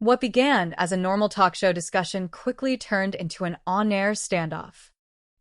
What began as a normal talk show discussion quickly turned into an on-air standoff.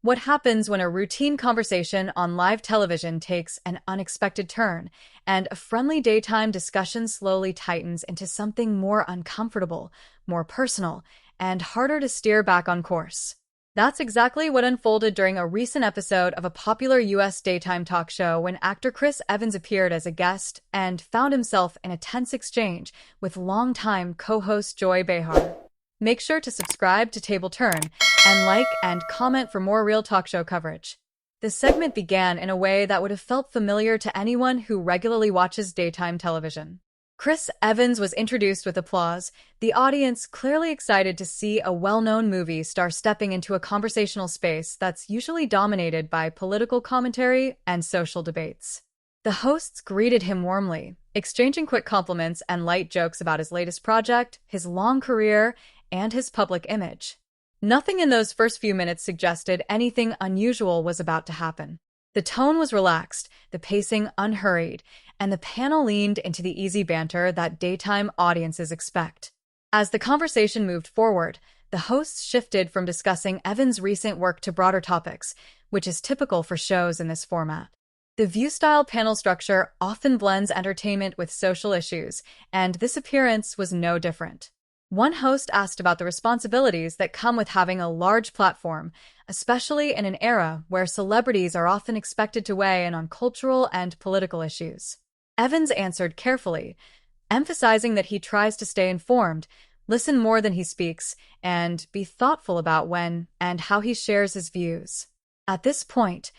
What happens when a routine conversation on live television takes an unexpected turn, and a friendly daytime discussion slowly tightens into something more uncomfortable, more personal, and harder to steer back on course? That's exactly what unfolded during a recent episode of a popular U.S. daytime talk show when actor Chris Evans appeared as a guest and found himself in a tense exchange with longtime co-host Joy Behar. Make sure to subscribe to Table Turn and like and comment for more real talk show coverage. The segment began in a way that would have felt familiar to anyone who regularly watches daytime television. Chris Evans was introduced with applause, the audience clearly excited to see a well-known movie star stepping into a conversational space that's usually dominated by political commentary and social debates. The hosts greeted him warmly, exchanging quick compliments and light jokes about his latest project, his long career, and his public image. Nothing in those first few minutes suggested anything unusual was about to happen. The tone was relaxed, the pacing unhurried, and the panel leaned into the easy banter that daytime audiences expect. As the conversation moved forward, the hosts shifted from discussing Evans' recent work to broader topics, which is typical for shows in this format. The view-style panel structure often blends entertainment with social issues, and this appearance was no different. One host asked about the responsibilities that come with having a large platform, especially in an era where celebrities are often expected to weigh in on cultural and political issues. Evans answered carefully, emphasizing that he tries to stay informed, listen more than he speaks, and be thoughtful about when and how he shares his views. At this point,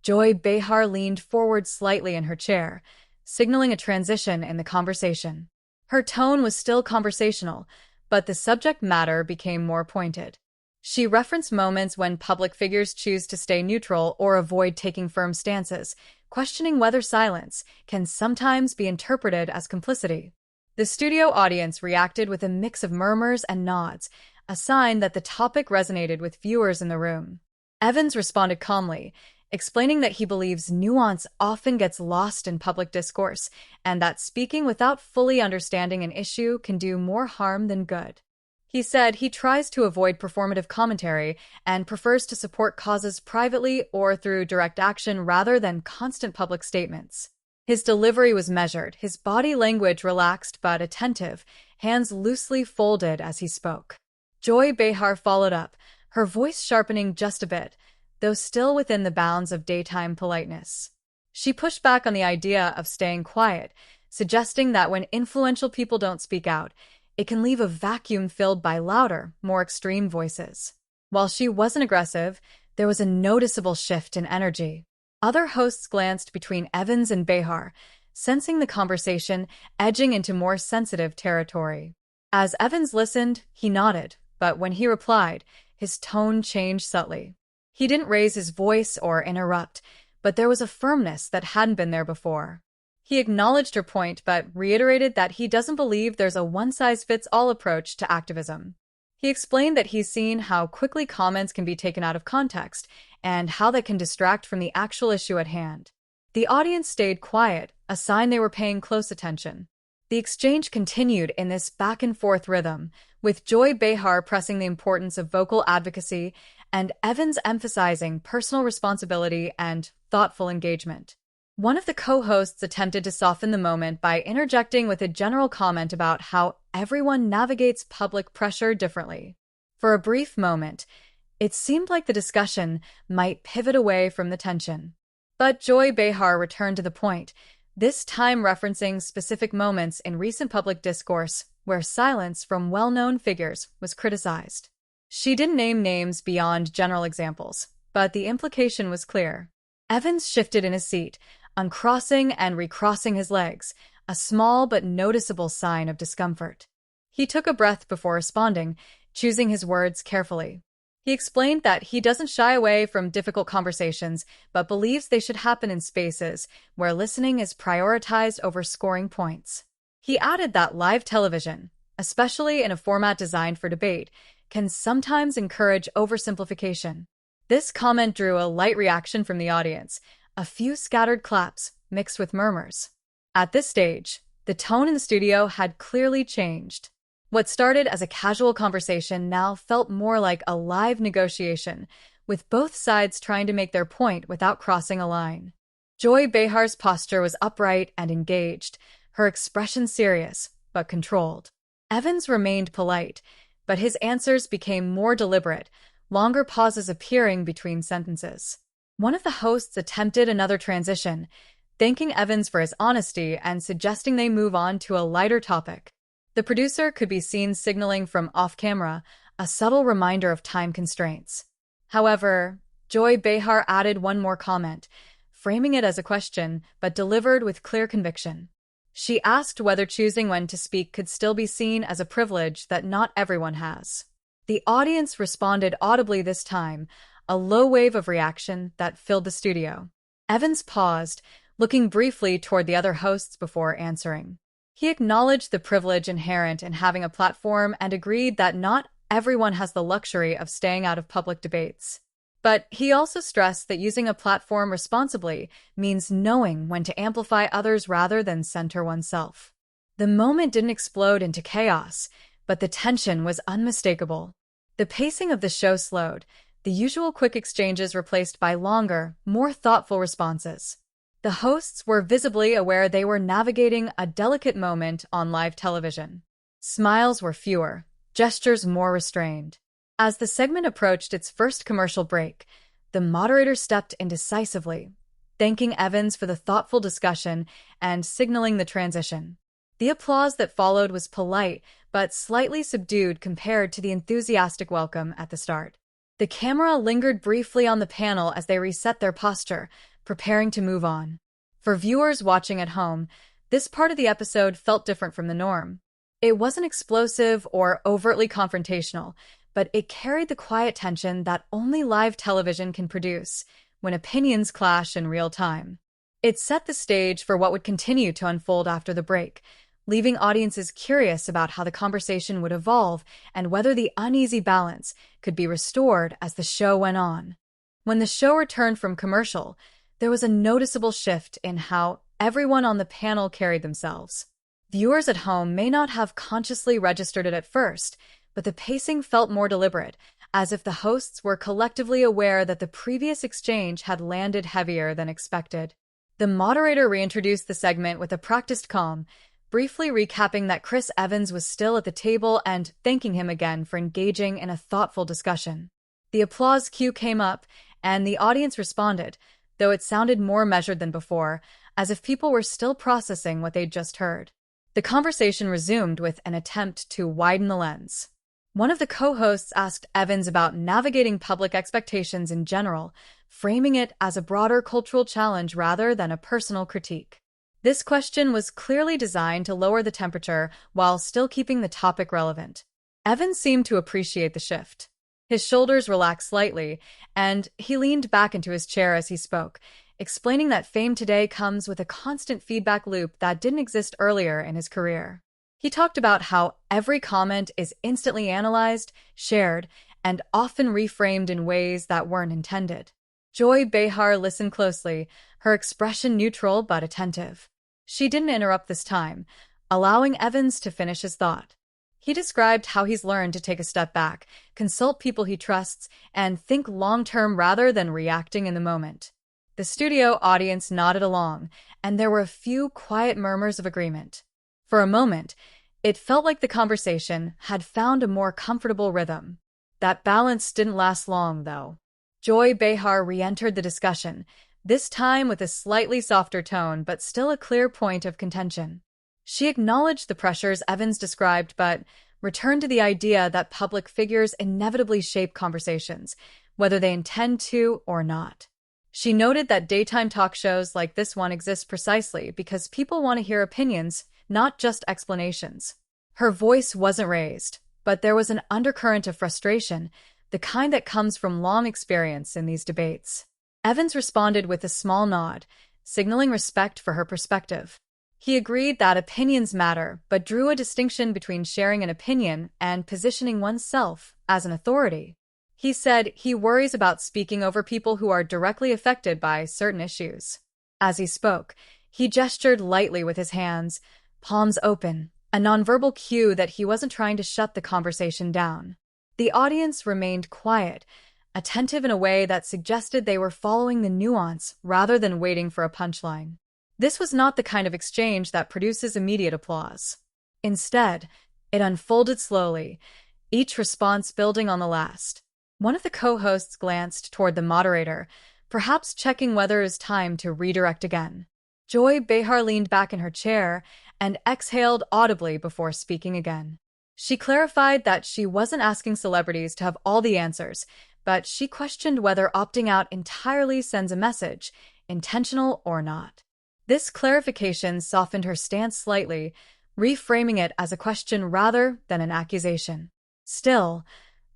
Joy Behar leaned forward slightly in her chair, signaling a transition in the conversation. Her tone was still conversational, but the subject matter became more pointed. She referenced moments when public figures choose to stay neutral or avoid taking firm stances, questioning whether silence can sometimes be interpreted as complicity. The studio audience reacted with a mix of murmurs and nods, a sign that the topic resonated with viewers in the room. Evans responded calmly, explaining that he believes nuance often gets lost in public discourse, and that speaking without fully understanding an issue can do more harm than good. He said he tries to avoid performative commentary and prefers to support causes privately or through direct action rather than constant public statements. His delivery was measured, his body language relaxed but attentive, hands loosely folded as he spoke. Joy Behar followed up, her voice sharpening just a bit, though still within the bounds of daytime politeness. She pushed back on the idea of staying quiet, suggesting that when influential people don't speak out, it can leave a vacuum filled by louder, more extreme voices. While she wasn't aggressive, there was a noticeable shift in energy. Other hosts glanced between Evans and Behar, sensing the conversation edging into more sensitive territory. As Evans listened, he nodded, but when he replied, his tone changed subtly. He didn't raise his voice or interrupt, but there was a firmness that hadn't been there before. He acknowledged her point, but reiterated that he doesn't believe there's a one-size-fits-all approach to activism. He explained that he's seen how quickly comments can be taken out of context and how they can distract from the actual issue at hand. The audience stayed quiet, a sign they were paying close attention. The exchange continued in this back-and-forth rhythm, with Joy Behar pressing the importance of vocal advocacy and Evans emphasizing personal responsibility and thoughtful engagement. One of the co-hosts attempted to soften the moment by interjecting with a general comment about how everyone navigates public pressure differently. For a brief moment, it seemed like the discussion might pivot away from the tension. But Joy Behar returned to the point, this time referencing specific moments in recent public discourse where silence from well-known figures was criticized. She didn't name names beyond general examples, but the implication was clear. Evans shifted in his seat, uncrossing and recrossing his legs, a small but noticeable sign of discomfort. He took a breath before responding, choosing his words carefully. He explained that he doesn't shy away from difficult conversations, but believes they should happen in spaces where listening is prioritized over scoring points. He added that live television, especially in a format designed for debate, can sometimes encourage oversimplification. This comment drew a light reaction from the audience, a few scattered claps mixed with murmurs. At this stage, the tone in the studio had clearly changed. What started as a casual conversation now felt more like a live negotiation, with both sides trying to make their point without crossing a line. Joy Behar's posture was upright and engaged, her expression serious but controlled. Evans remained polite, but his answers became more deliberate, longer pauses appearing between sentences. One of the hosts attempted another transition, thanking Evans for his honesty and suggesting they move on to a lighter topic. The producer could be seen signaling from off-camera, a subtle reminder of time constraints. However, Joy Behar added one more comment, framing it as a question, but delivered with clear conviction. She asked whether choosing when to speak could still be seen as a privilege that not everyone has. The audience responded audibly this time, a low wave of reaction that filled the studio. Evans paused, looking briefly toward the other hosts before answering. He acknowledged the privilege inherent in having a platform and agreed that not everyone has the luxury of staying out of public debates. But he also stressed that using a platform responsibly means knowing when to amplify others rather than center oneself. The moment didn't explode into chaos, but the tension was unmistakable. The pacing of the show slowed, the usual quick exchanges replaced by longer, more thoughtful responses. The hosts were visibly aware they were navigating a delicate moment on live television. Smiles were fewer, gestures more restrained. As the segment approached its first commercial break, the moderator stepped in decisively, thanking Evans for the thoughtful discussion and signaling the transition. The applause that followed was polite, but slightly subdued compared to the enthusiastic welcome at the start. The camera lingered briefly on the panel as they reset their posture, preparing to move on. For viewers watching at home, this part of the episode felt different from the norm. It wasn't explosive or overtly confrontational, but it carried the quiet tension that only live television can produce when opinions clash in real time. It set the stage for what would continue to unfold after the break, leaving audiences curious about how the conversation would evolve and whether the uneasy balance could be restored as the show went on. When the show returned from commercial, there was a noticeable shift in how everyone on the panel carried themselves. Viewers at home may not have consciously registered it at first, but the pacing felt more deliberate, as if the hosts were collectively aware that the previous exchange had landed heavier than expected. The moderator reintroduced the segment with a practiced calm, briefly recapping that Chris Evans was still at the table and thanking him again for engaging in a thoughtful discussion. The applause cue came up, and the audience responded, though it sounded more measured than before, as if people were still processing what they'd just heard. The conversation resumed with an attempt to widen the lens. One of the co-hosts asked Evans about navigating public expectations in general, framing it as a broader cultural challenge rather than a personal critique. This question was clearly designed to lower the temperature while still keeping the topic relevant. Evans seemed to appreciate the shift. His shoulders relaxed slightly, and he leaned back into his chair as he spoke, explaining that fame today comes with a constant feedback loop that didn't exist earlier in his career. He talked about how every comment is instantly analyzed, shared, and often reframed in ways that weren't intended. Joy Behar listened closely, her expression neutral but attentive. She didn't interrupt this time, allowing Evans to finish his thought. He described how he's learned to take a step back, consult people he trusts, and think long-term rather than reacting in the moment. The studio audience nodded along, and there were a few quiet murmurs of agreement. For a moment, it felt like the conversation had found a more comfortable rhythm. That balance didn't last long, though. Joy Behar re-entered the discussion, this time with a slightly softer tone but still a clear point of contention. She acknowledged the pressures Evans described but returned to the idea that public figures inevitably shape conversations, whether they intend to or not. She noted that daytime talk shows like this one exist precisely because people want to hear opinions, not just explanations. Her voice wasn't raised, but there was an undercurrent of frustration, the kind that comes from long experience in these debates. Evans responded with a small nod, signaling respect for her perspective. He agreed that opinions matter, but drew a distinction between sharing an opinion and positioning oneself as an authority. He said he worries about speaking over people who are directly affected by certain issues. As he spoke, he gestured lightly with his hands, palms open, a nonverbal cue that he wasn't trying to shut the conversation down. The audience remained quiet, attentive in a way that suggested they were following the nuance rather than waiting for a punchline. This was not the kind of exchange that produces immediate applause. Instead, it unfolded slowly, each response building on the last. One of the co-hosts glanced toward the moderator, perhaps checking whether it was time to redirect again. Joy Behar leaned back in her chair and exhaled audibly before speaking again. She clarified that she wasn't asking celebrities to have all the answers, but she questioned whether opting out entirely sends a message, intentional or not. This clarification softened her stance slightly, reframing it as a question rather than an accusation. Still,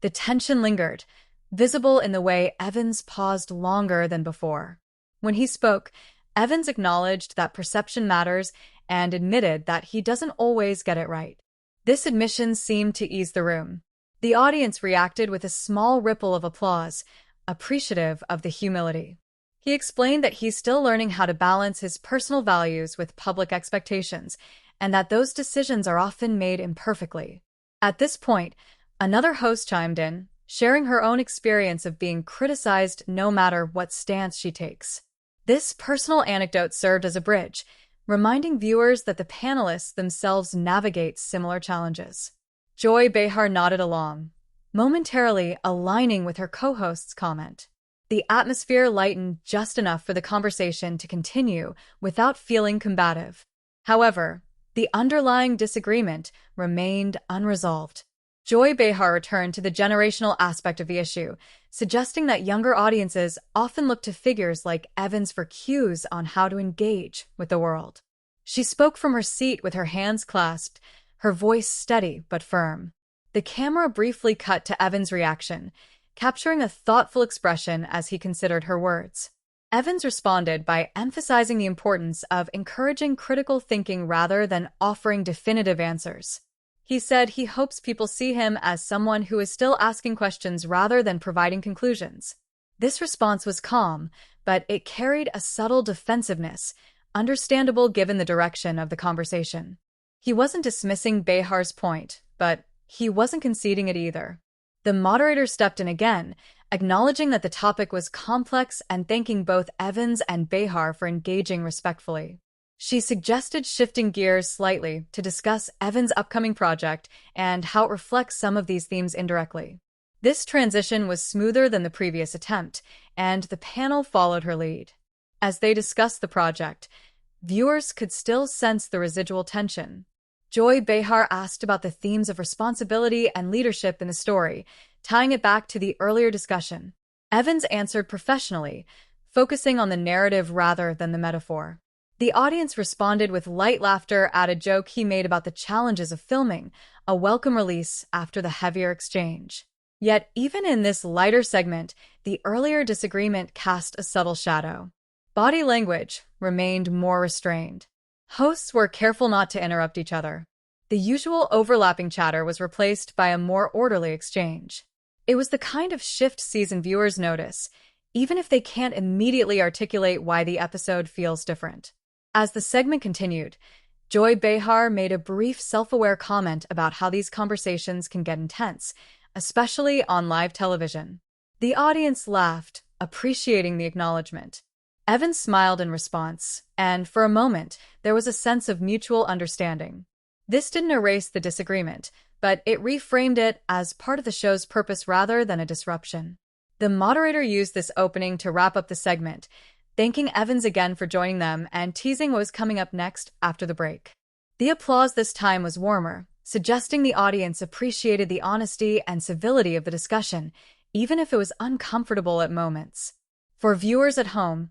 the tension lingered, visible in the way Evans paused longer than before. When he spoke, Evans acknowledged that perception matters and admitted that he doesn't always get it right. This admission seemed to ease the room. The audience reacted with a small ripple of applause, appreciative of the humility. He explained that he's still learning how to balance his personal values with public expectations, and that those decisions are often made imperfectly. At this point, another host chimed in, sharing her own experience of being criticized no matter what stance she takes. This personal anecdote served as a bridge, reminding viewers that the panelists themselves navigate similar challenges. Joy Behar nodded along, momentarily aligning with her co-host's comment. The atmosphere lightened just enough for the conversation to continue without feeling combative. However, the underlying disagreement remained unresolved. Joy Behar returned to the generational aspect of the issue, suggesting that younger audiences often look to figures like Evans for cues on how to engage with the world. She spoke from her seat with her hands clasped, her voice steady but firm. The camera briefly cut to Evans' reaction, capturing a thoughtful expression as he considered her words. Evans responded by emphasizing the importance of encouraging critical thinking rather than offering definitive answers. He said he hopes people see him as someone who is still asking questions rather than providing conclusions. This response was calm, but it carried a subtle defensiveness, understandable given the direction of the conversation. He wasn't dismissing Behar's point, but he wasn't conceding it either. The moderator stepped in again, acknowledging that the topic was complex and thanking both Evans and Behar for engaging respectfully. She suggested shifting gears slightly to discuss Evans' upcoming project and how it reflects some of these themes indirectly. This transition was smoother than the previous attempt, and the panel followed her lead. As they discussed the project, viewers could still sense the residual tension. Joy Behar asked about the themes of responsibility and leadership in the story, tying it back to the earlier discussion. Evans answered professionally, focusing on the narrative rather than the metaphor. The audience responded with light laughter at a joke he made about the challenges of filming, a welcome release after the heavier exchange. Yet, even in this lighter segment, the earlier disagreement cast a subtle shadow. Body language remained more restrained. Hosts were careful not to interrupt each other. The usual overlapping chatter was replaced by a more orderly exchange. It was the kind of shift seasoned viewers notice, even if they can't immediately articulate why the episode feels different. As the segment continued, Joy Behar made a brief self-aware comment about how these conversations can get intense, especially on live television. The audience laughed, appreciating the acknowledgement. Evans smiled in response, and for a moment, there was a sense of mutual understanding. This didn't erase the disagreement, but it reframed it as part of the show's purpose rather than a disruption. The moderator used this opening to wrap up the segment, thanking Evans again for joining them and teasing what was coming up next after the break. The applause this time was warmer, suggesting the audience appreciated the honesty and civility of the discussion, even if it was uncomfortable at moments. For viewers at home,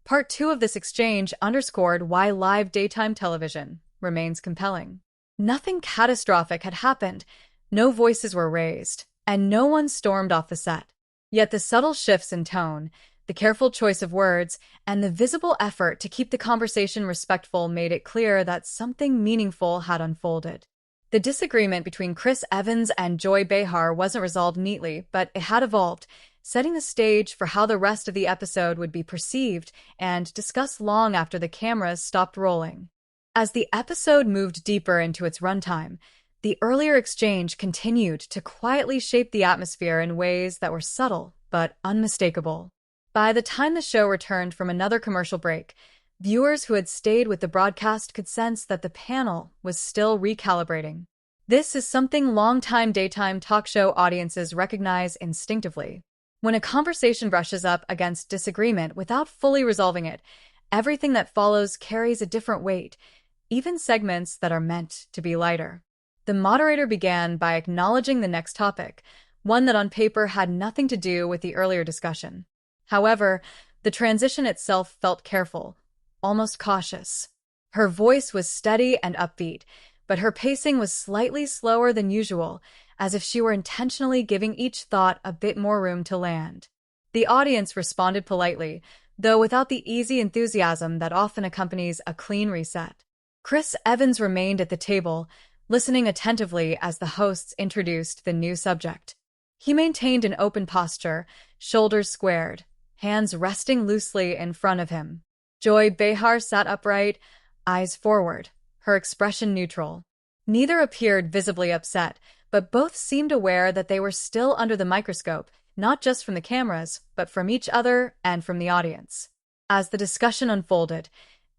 Part 2 of this exchange underscored why live daytime television remains compelling. Nothing catastrophic had happened, no voices were raised, and no one stormed off the set. Yet the subtle shifts in tone, the careful choice of words, and the visible effort to keep the conversation respectful made it clear that something meaningful had unfolded. The disagreement between Chris Evans and Joy Behar wasn't resolved neatly, but it had evolved, setting the stage for how the rest of the episode would be perceived and discussed long after the cameras stopped rolling. As the episode moved deeper into its runtime, the earlier exchange continued to quietly shape the atmosphere in ways that were subtle but unmistakable. By the time the show returned from another commercial break, viewers who had stayed with the broadcast could sense that the panel was still recalibrating. This is something longtime daytime talk show audiences recognize instinctively. When a conversation brushes up against disagreement without fully resolving it, everything that follows carries a different weight, even segments that are meant to be lighter. The moderator began by acknowledging the next topic, one that on paper had nothing to do with the earlier discussion. However, the transition itself felt careful, almost cautious. Her voice was steady and upbeat, but her pacing was slightly slower than usual, as if she were intentionally giving each thought a bit more room to land. The audience responded politely, though without the easy enthusiasm that often accompanies a clean reset. Chris Evans remained at the table, listening attentively as the hosts introduced the new subject. He maintained an open posture, shoulders squared, hands resting loosely in front of him. Joy Behar sat upright, eyes forward, her expression neutral. Neither appeared visibly upset, but both seemed aware that they were still under the microscope, not just from the cameras, but from each other and from the audience. As the discussion unfolded,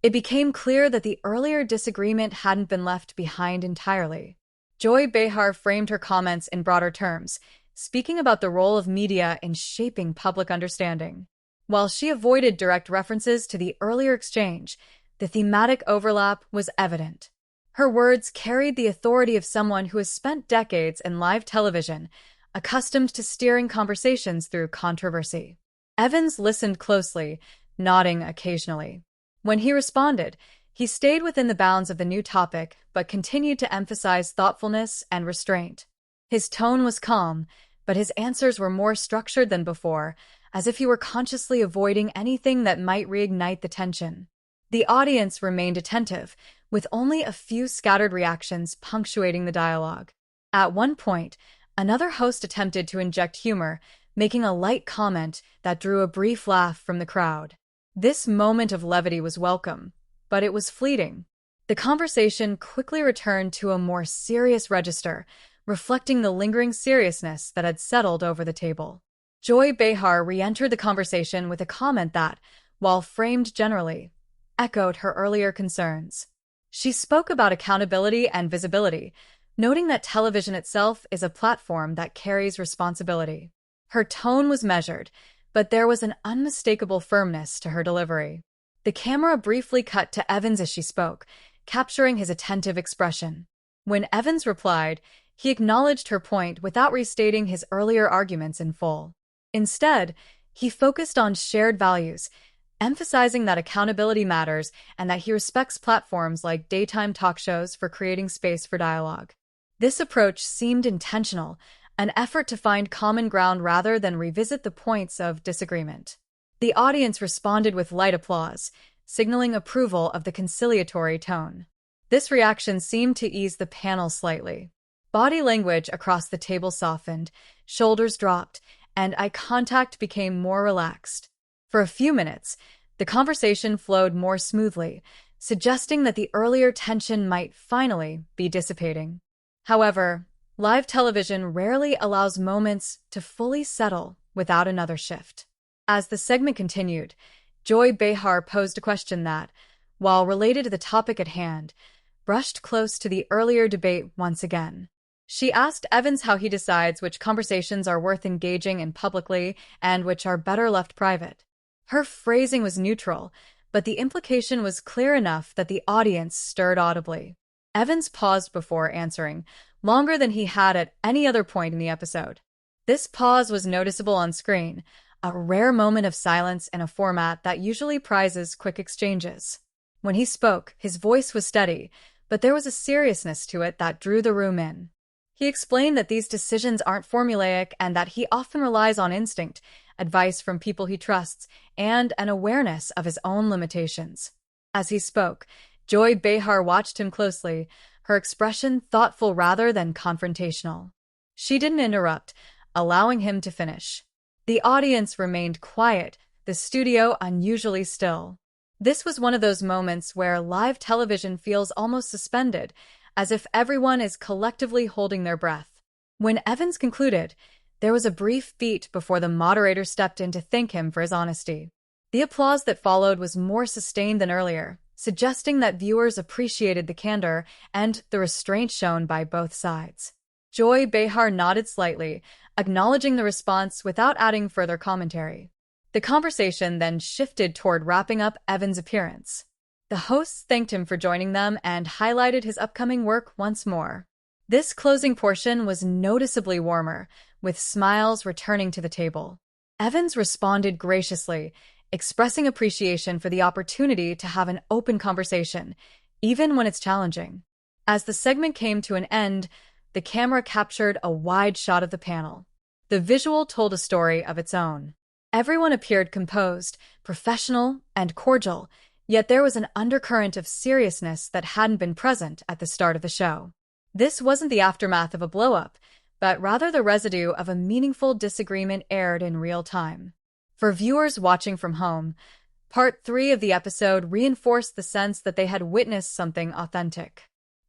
it became clear that the earlier disagreement hadn't been left behind entirely. Joy Behar framed her comments in broader terms, speaking about the role of media in shaping public understanding. While she avoided direct references to the earlier exchange, the thematic overlap was evident. Her words carried the authority of someone who has spent decades in live television, accustomed to steering conversations through controversy. Evans listened closely, nodding occasionally. When he responded, he stayed within the bounds of the new topic but continued to emphasize thoughtfulness and restraint. His tone was calm, but his answers were more structured than before, as if he were consciously avoiding anything that might reignite the tension. The audience remained attentive, with only a few scattered reactions punctuating the dialogue. At one point, another host attempted to inject humor, making a light comment that drew a brief laugh from the crowd. This moment of levity was welcome, but it was fleeting. The conversation quickly returned to a more serious register, reflecting the lingering seriousness that had settled over the table. Joy Behar re-entered the conversation with a comment that, while framed generally, echoed her earlier concerns. She spoke about accountability and visibility, noting that television itself is a platform that carries responsibility. Her tone was measured, but there was an unmistakable firmness to her delivery. The camera briefly cut to Evans as she spoke, capturing his attentive expression. When Evans replied, he acknowledged her point without restating his earlier arguments in full. Instead, he focused on shared values, emphasizing that accountability matters and that he respects platforms like daytime talk shows for creating space for dialogue. This approach seemed intentional, an effort to find common ground rather than revisit the points of disagreement. The audience responded with light applause, signaling approval of the conciliatory tone. This reaction seemed to ease the panel slightly. Body language across the table softened, shoulders dropped, and eye contact became more relaxed. For a few minutes, the conversation flowed more smoothly, suggesting that the earlier tension might finally be dissipating. However, live television rarely allows moments to fully settle without another shift. As the segment continued, Joy Behar posed a question that, while related to the topic at hand, brushed close to the earlier debate once again. She asked Evans how he decides which conversations are worth engaging in publicly and which are better left private. Her phrasing was neutral, but the implication was clear enough that the audience stirred audibly. Evans paused before answering, longer than he had at any other point in the episode. This pause was noticeable on screen, a rare moment of silence in a format that usually prizes quick exchanges. When he spoke, his voice was steady, but there was a seriousness to it that drew the room in. He explained that these decisions aren't formulaic and that he often relies on instinct, advice from people he trusts, and an awareness of his own limitations. As he spoke, Joy Behar watched him closely, her expression thoughtful rather than confrontational. She didn't interrupt, allowing him to finish. The audience remained quiet, the studio unusually still. This was one of those moments where live television feels almost suspended, as if everyone is collectively holding their breath. When Evans concluded, there was a brief beat before the moderator stepped in to thank him for his honesty. The applause that followed was more sustained than earlier, suggesting that viewers appreciated the candor and the restraint shown by both sides. Joy Behar nodded slightly, acknowledging the response without adding further commentary. The conversation then shifted toward wrapping up Evans' appearance. The hosts thanked him for joining them and highlighted his upcoming work once more. This closing portion was noticeably warmer, with smiles returning to the table. Evans responded graciously, expressing appreciation for the opportunity to have an open conversation, even when it's challenging. As the segment came to an end, the camera captured a wide shot of the panel. The visual told a story of its own. Everyone appeared composed, professional, and cordial, yet there was an undercurrent of seriousness that hadn't been present at the start of the show. This wasn't the aftermath of a blow-up, but rather the residue of a meaningful disagreement aired in real time. For viewers watching from home, Part 3 of the episode reinforced the sense that they had witnessed something authentic.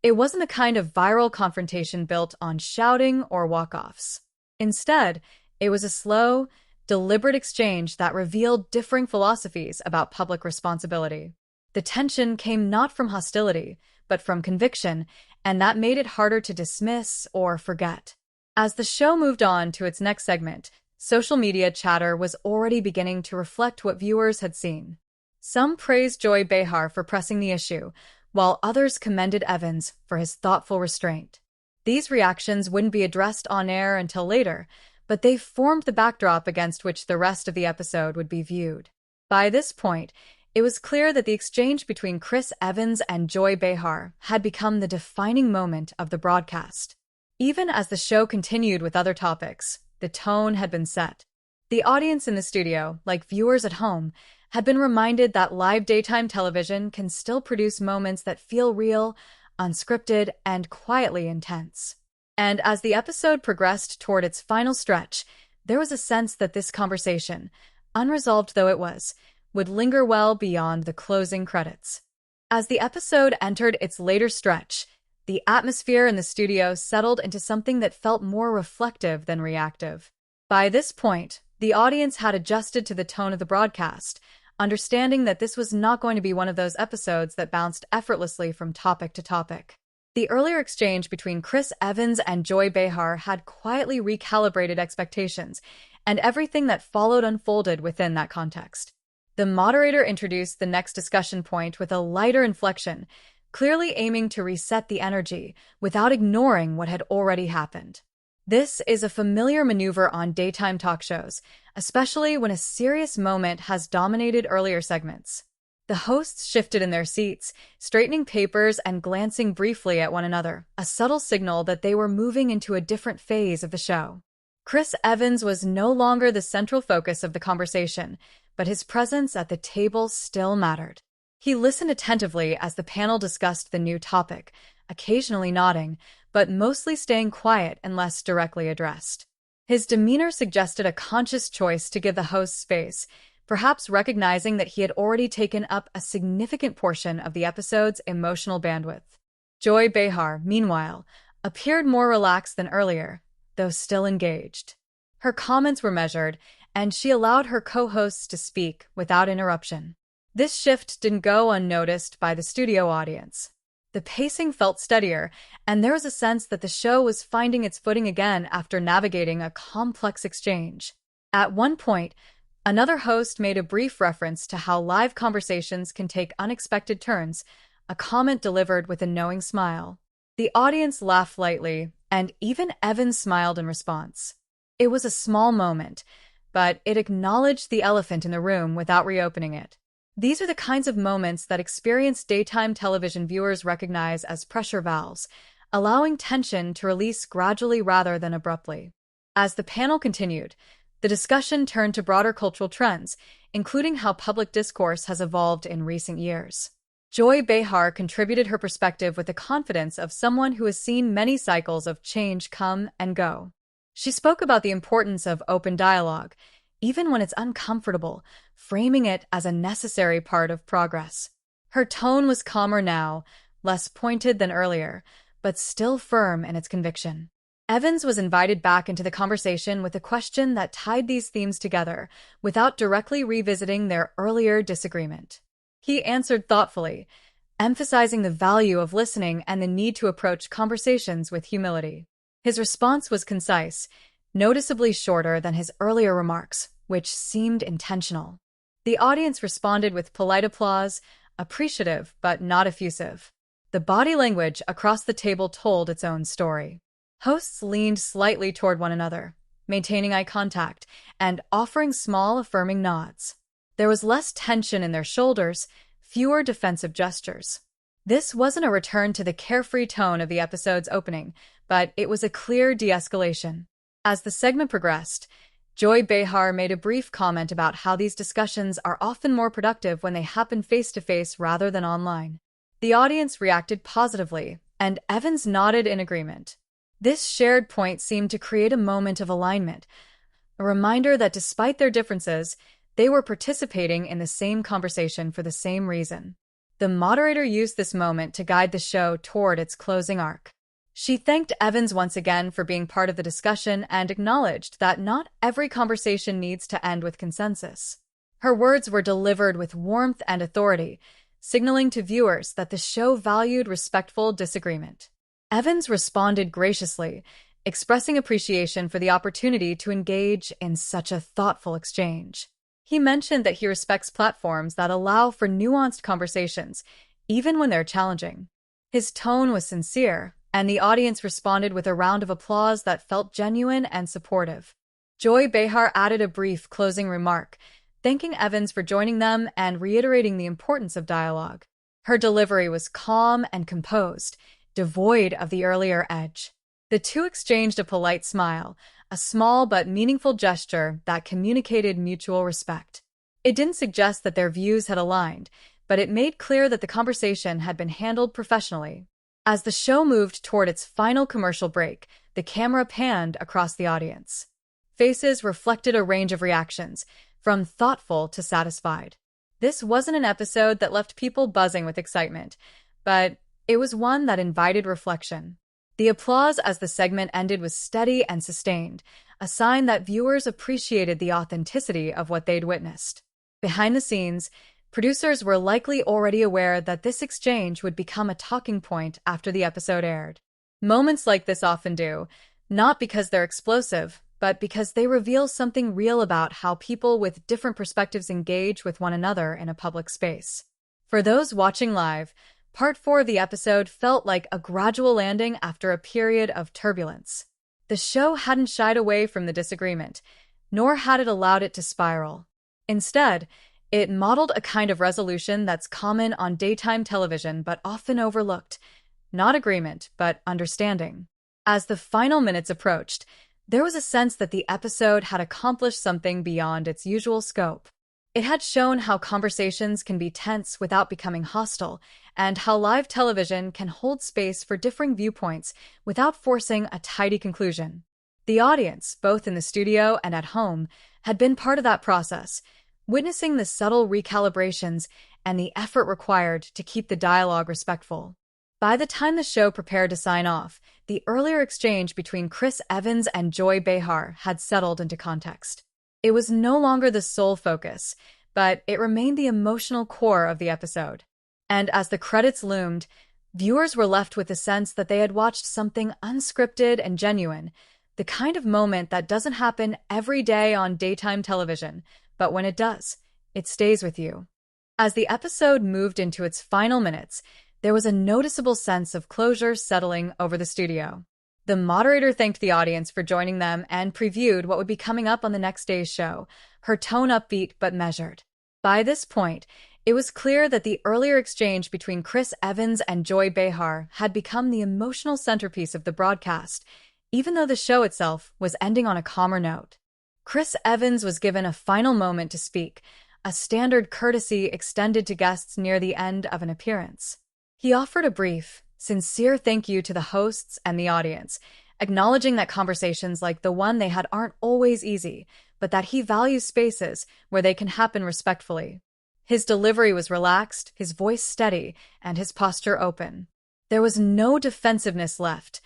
It wasn't the kind of viral confrontation built on shouting or walk-offs. Instead, it was a slow, deliberate exchange that revealed differing philosophies about public responsibility. The tension came not from hostility, but from conviction, and that made it harder to dismiss or forget. As the show moved on to its next segment, social media chatter was already beginning to reflect what viewers had seen. Some praised Joy Behar for pressing the issue, while others commended Evans for his thoughtful restraint. These reactions wouldn't be addressed on air until later, but they formed the backdrop against which the rest of the episode would be viewed. By this point, it was clear that the exchange between Chris Evans and Joy Behar had become the defining moment of the broadcast. Even as the show continued with other topics, the tone had been set. The audience in the studio, like viewers at home, had been reminded that live daytime television can still produce moments that feel real, unscripted, and quietly intense. And as the episode progressed toward its final stretch, there was a sense that this conversation, unresolved though it was, would linger well beyond the closing credits. As the episode entered its later stretch, the atmosphere in the studio settled into something that felt more reflective than reactive. By this point, the audience had adjusted to the tone of the broadcast, understanding that this was not going to be one of those episodes that bounced effortlessly from topic to topic. The earlier exchange between Chris Evans and Joy Behar had quietly recalibrated expectations, and everything that followed unfolded within that context. The moderator introduced the next discussion point with a lighter inflection, clearly aiming to reset the energy without ignoring what had already happened. This is a familiar maneuver on daytime talk shows, especially when a serious moment has dominated earlier segments. The hosts shifted in their seats, straightening papers and glancing briefly at one another, a subtle signal that they were moving into a different phase of the show. Chris Evans was no longer the central focus of the conversation, but his presence at the table still mattered. He listened attentively as the panel discussed the new topic, occasionally nodding, but mostly staying quiet unless directly addressed. His demeanor suggested a conscious choice to give the host space, perhaps recognizing that he had already taken up a significant portion of the episode's emotional bandwidth. Joy Behar, meanwhile, appeared more relaxed than earlier, though still engaged. Her comments were measured, and she allowed her co-hosts to speak without interruption. This shift didn't go unnoticed by the studio audience. The pacing felt steadier, and there was a sense that the show was finding its footing again after navigating a complex exchange. At one point, another host made a brief reference to how live conversations can take unexpected turns, a comment delivered with a knowing smile. The audience laughed lightly, and even Evans smiled in response. It was a small moment, but it acknowledged the elephant in the room without reopening it. These are the kinds of moments that experienced daytime television viewers recognize as pressure valves, allowing tension to release gradually rather than abruptly. As the panel continued, the discussion turned to broader cultural trends, including how public discourse has evolved in recent years. Joy Behar contributed her perspective with the confidence of someone who has seen many cycles of change come and go. She spoke about the importance of open dialogue, even when it's uncomfortable, framing it as a necessary part of progress. Her tone was calmer now, less pointed than earlier, but still firm in its conviction. Evans was invited back into the conversation with a question that tied these themes together without directly revisiting their earlier disagreement. He answered thoughtfully, emphasizing the value of listening and the need to approach conversations with humility. His response was concise, noticeably shorter than his earlier remarks, which seemed intentional. The audience responded with polite applause, appreciative but not effusive. The body language across the table told its own story. Hosts leaned slightly toward one another, maintaining eye contact and offering small, affirming nods. There was less tension in their shoulders, fewer defensive gestures. This wasn't a return to the carefree tone of the episode's opening, but it was a clear de-escalation. As the segment progressed, Joy Behar made a brief comment about how these discussions are often more productive when they happen face-to-face rather than online. The audience reacted positively, and Evans nodded in agreement. This shared point seemed to create a moment of alignment, a reminder that despite their differences, they were participating in the same conversation for the same reason. The moderator used this moment to guide the show toward its closing arc. She thanked Evans once again for being part of the discussion and acknowledged that not every conversation needs to end with consensus. Her words were delivered with warmth and authority, signaling to viewers that the show valued respectful disagreement. Evans responded graciously, expressing appreciation for the opportunity to engage in such a thoughtful exchange. He mentioned that he respects platforms that allow for nuanced conversations, even when they're challenging. His tone was sincere, and the audience responded with a round of applause that felt genuine and supportive. Joy Behar added a brief closing remark, thanking Evans for joining them and reiterating the importance of dialogue. Her delivery was calm and composed, devoid of the earlier edge. The two exchanged a polite smile, a small but meaningful gesture that communicated mutual respect. It didn't suggest that their views had aligned, but it made clear that the conversation had been handled professionally. As the show moved toward its final commercial break, the camera panned across the audience. Faces reflected a range of reactions, from thoughtful to satisfied. This wasn't an episode that left people buzzing with excitement, but it was one that invited reflection. The applause as the segment ended was steady and sustained, a sign that viewers appreciated the authenticity of what they'd witnessed. Behind the scenes, producers were likely already aware that this exchange would become a talking point after the episode aired. Moments like this often do, not because they're explosive, but because they reveal something real about how people with different perspectives engage with one another in a public space. For those watching live, Part 4 of the episode felt like a gradual landing after a period of turbulence. The show hadn't shied away from the disagreement, nor had it allowed it to spiral. Instead, it modeled a kind of resolution that's common on daytime television but often overlooked. Not agreement, but understanding. As the final minutes approached, there was a sense that the episode had accomplished something beyond its usual scope. It had shown how conversations can be tense without becoming hostile, and how live television can hold space for differing viewpoints without forcing a tidy conclusion. The audience, both in the studio and at home, had been part of that process, witnessing the subtle recalibrations and the effort required to keep the dialogue respectful. By the time the show prepared to sign off, the earlier exchange between Chris Evans and Joy Behar had settled into context. It was no longer the sole focus, but it remained the emotional core of the episode. And as the credits loomed, viewers were left with the sense that they had watched something unscripted and genuine, the kind of moment that doesn't happen every day on daytime television, but when it does, it stays with you. As the episode moved into its final minutes, there was a noticeable sense of closure settling over the studio. The moderator thanked the audience for joining them and previewed what would be coming up on the next day's show, her tone upbeat but measured. By this point, it was clear that the earlier exchange between Chris Evans and Joy Behar had become the emotional centerpiece of the broadcast, even though the show itself was ending on a calmer note. Chris Evans was given a final moment to speak, a standard courtesy extended to guests near the end of an appearance. He offered a brief, sincere thank you to the hosts and the audience, acknowledging that conversations like the one they had aren't always easy, but that he values spaces where they can happen respectfully. His delivery was relaxed, his voice steady, and his posture open. There was no defensiveness left,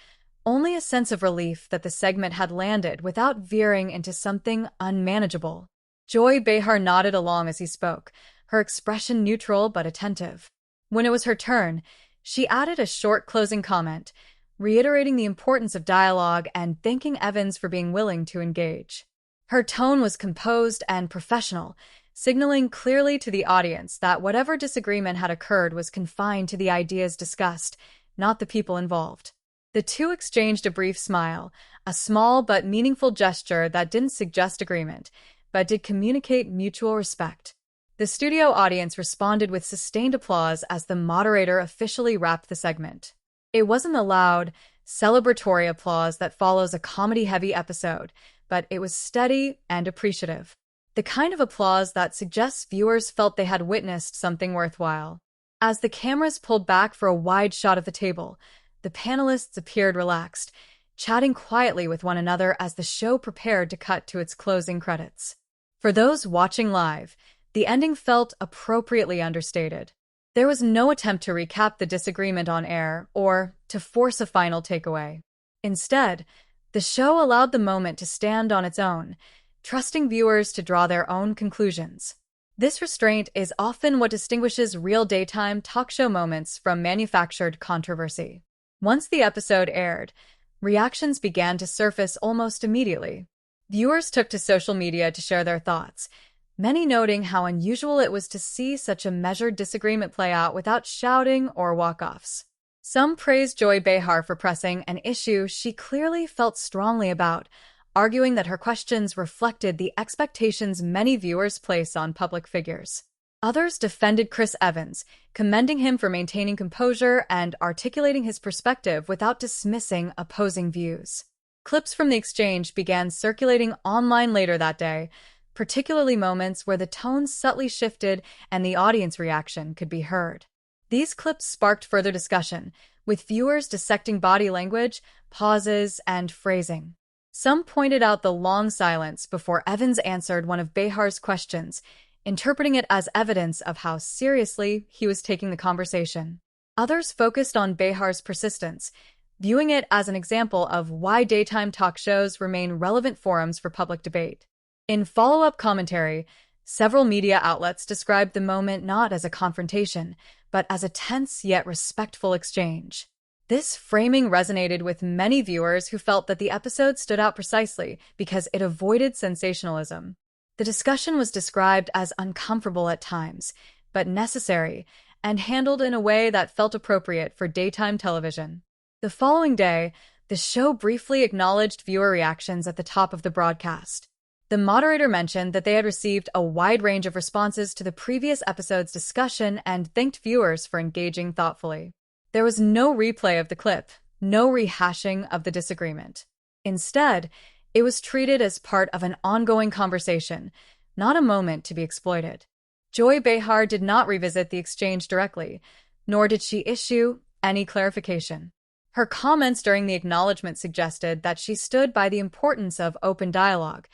only a sense of relief that the segment had landed without veering into something unmanageable. Joy Behar nodded along as he spoke, her expression neutral but attentive. When it was her turn, she added a short closing comment, reiterating the importance of dialogue and thanking Evans for being willing to engage. Her tone was composed and professional, signaling clearly to the audience that whatever disagreement had occurred was confined to the ideas discussed, not the people involved. The two exchanged a brief smile, a small but meaningful gesture that didn't suggest agreement, but did communicate mutual respect. The studio audience responded with sustained applause as the moderator officially wrapped the segment. It wasn't the loud, celebratory applause that follows a comedy-heavy episode, but it was steady and appreciative. The kind of applause that suggests viewers felt they had witnessed something worthwhile. As the cameras pulled back for a wide shot of the table, the panelists appeared relaxed, chatting quietly with one another as the show prepared to cut to its closing credits. For those watching live, the ending felt appropriately understated. There was no attempt to recap the disagreement on air or to force a final takeaway. Instead, the show allowed the moment to stand on its own, trusting viewers to draw their own conclusions. This restraint is often what distinguishes real daytime talk show moments from manufactured controversy. Once the episode aired, reactions began to surface almost immediately. Viewers took to social media to share their thoughts, many noting how unusual it was to see such a measured disagreement play out without shouting or walk-offs. Some praised Joy Behar for pressing an issue she clearly felt strongly about, arguing that her questions reflected the expectations many viewers place on public figures. Others defended Chris Evans, commending him for maintaining composure and articulating his perspective without dismissing opposing views. Clips from the exchange began circulating online later that day, particularly moments where the tone subtly shifted and the audience reaction could be heard. These clips sparked further discussion, with viewers dissecting body language, pauses, and phrasing. Some pointed out the long silence before Evans answered one of Behar's questions, interpreting it as evidence of how seriously he was taking the conversation. Others focused on Behar's persistence, viewing it as an example of why daytime talk shows remain relevant forums for public debate. In follow-up commentary, several media outlets described the moment not as a confrontation, but as a tense yet respectful exchange. This framing resonated with many viewers who felt that the episode stood out precisely because it avoided sensationalism. The discussion was described as uncomfortable at times, but necessary, and handled in a way that felt appropriate for daytime television. The following day, the show briefly acknowledged viewer reactions at the top of the broadcast. The moderator mentioned that they had received a wide range of responses to the previous episode's discussion and thanked viewers for engaging thoughtfully. There was no replay of the clip, no rehashing of the disagreement. Instead, it was treated as part of an ongoing conversation, not a moment to be exploited. Joy Behar did not revisit the exchange directly, nor did she issue any clarification. Her comments during the acknowledgement suggested that she stood by the importance of open dialogue,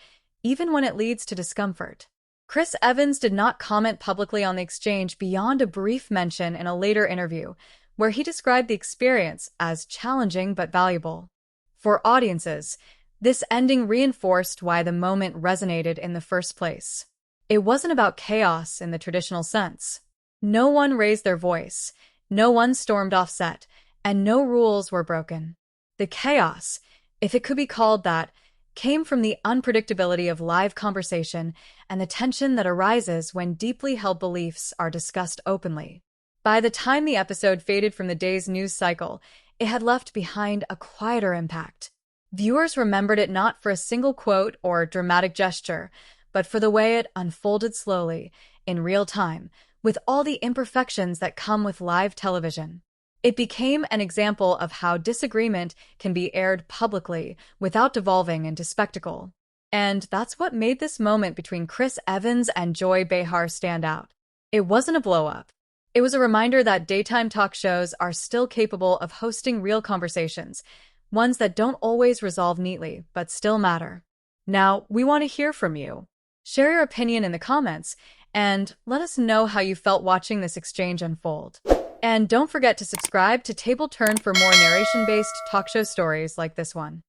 even when it leads to discomfort. Chris Evans did not comment publicly on the exchange beyond a brief mention in a later interview, where he described the experience as challenging but valuable. For audiences, this ending reinforced why the moment resonated in the first place. It wasn't about chaos in the traditional sense. No one raised their voice, no one stormed off set, and no rules were broken. The chaos, if it could be called that, came from the unpredictability of live conversation and the tension that arises when deeply held beliefs are discussed openly. By the time the episode faded from the day's news cycle, it had left behind a quieter impact. Viewers remembered it not for a single quote or dramatic gesture, but for the way it unfolded slowly, in real time, with all the imperfections that come with live television. It became an example of how disagreement can be aired publicly without devolving into spectacle. And that's what made this moment between Chris Evans and Joy Behar stand out. It wasn't a blow-up. It was a reminder that daytime talk shows are still capable of hosting real conversations, ones that don't always resolve neatly, but still matter. Now, we want to hear from you. Share your opinion in the comments and let us know how you felt watching this exchange unfold. And don't forget to subscribe to Table Turn for more narration-based talk show stories like this one.